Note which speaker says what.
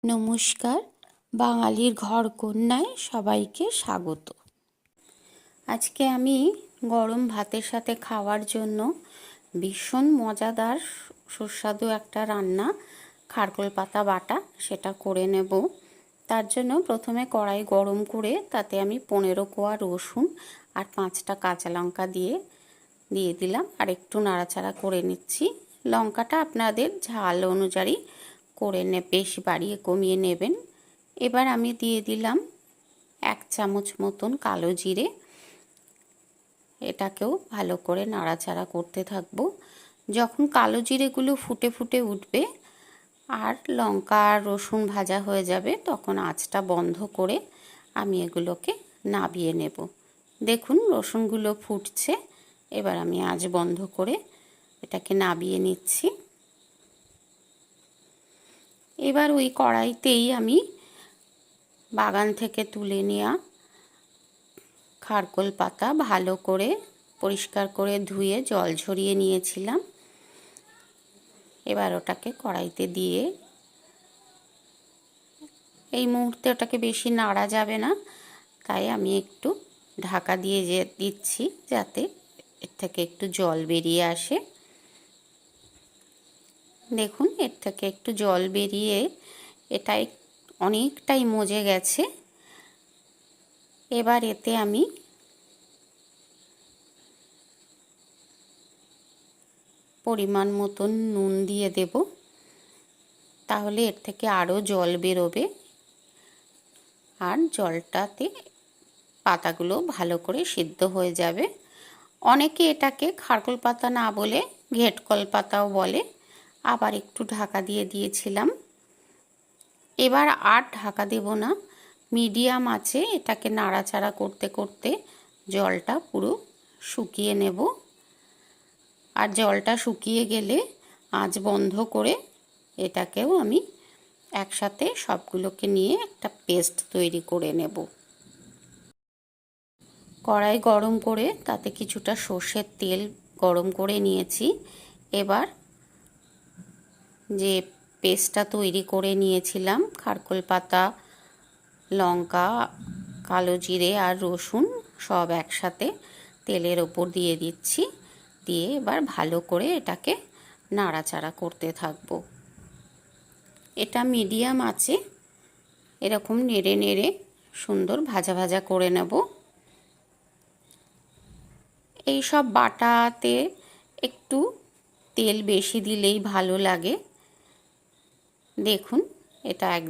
Speaker 1: নমস্কার, বাঙালির ঘরকন্যায় সবাইকে স্বাগত। আজকে আমি গরম ভাতের সাথে খাওয়ার জন্য ভীষণ মজাদার সুস্বাদু একটা রান্না, খারকোল পাতা বাটা, সেটা করে নেব। তার জন্য প্রথমে কড়াই গরম করে তাতে আমি 15 কোয়া রসুন আর 5টা কাঁচা লঙ্কা দিয়ে দিলাম, আর একটু নাড়াচাড়া করে নিচ্ছি। লঙ্কাটা আপনাদের ঝাল অনুযায়ী করে বেশি বাড়িয়ে কমিয়ে নেবেন। এবার আমি দিয়ে দিলাম 1 চামচ মতন কালো জিরে। এটাকেও ভালো করে নাড়াচাড়া করতে থাকবো। যখন কালো জিরেগুলো ফুটে ফুটে উঠবে আর লঙ্কা আর রসুন ভাজা হয়ে যাবে, তখন আঁচটা বন্ধ করে আমি এগুলোকে নাবিয়ে নেব। দেখুন রসুনগুলো ফুটছে। এবার আমি আঁচ বন্ধ করে এটাকে নাবিয়ে নিচ্ছি। এবার ওই কড়াইতেই আমি বাগান থেকে তুলে নেওয়া খারকোল পাতা ভালো করে পরিষ্কার করে ধুয়ে জল ঝরিয়ে নিয়েছিলাম। এবার ওটাকে কড়াইতে দিয়ে এই মুহূর্তে ওটাকে বেশি নাড়া যাবে না, তাই আমি একটু ঢাকা দিয়ে দিচ্ছি যাতে এর থেকে একটু জল বেরিয়ে আসে। দেখুন এর থেকে একটু জল বেরিয়ে এটাই অনেকটাই মজে গেছে। এবার এতে আমি পরিমাণ মতন নুন দিয়ে দেব, তাহলে এর থেকে আরও জল বেরোবে আর জলটাতে পাতাগুলো ভালো করে সিদ্ধ হয়ে যাবে। অনেকে এটাকে খারকোল পাতা না বলে ঘেটকল পাতাও বলে। আবার একটু ঢাকা দিয়ে দিয়েছিলাম। এবার আর ঢাকা দেব না, মিডিয়াম আঁচে এটাকে নাড়াচাড়া করতে করতে জলটা পুরো শুকিয়ে নেব। আর জলটা শুকিয়ে গেলে আঁচ বন্ধ করে এটাকেও আমি একসাথে সবগুলোকে নিয়ে একটা পেস্ট তৈরি করে নেব। কড়াই গরম করে তাতে কিছুটা সর্ষের তেল গরম করে নিয়েছি। এবার যে পেস্টটা তৈরি করে নিয়েছিলাম, খারকোল পাতা, লঙ্কা, কালো জিরে আর রসুন সব একসাথে তেলের ওপর দিয়ে দিচ্ছি। দিয়ে এবার ভালো করে এটাকে নাড়াচাড়া করতে থাকবো। এটা মিডিয়াম আছে, এরকম নেড়ে নেড়ে সুন্দর ভাজা ভাজা করে নেব। এই সব বাটাতে একটু তেল বেশি দিলেই ভালো লাগে। দেখুন এটা একদম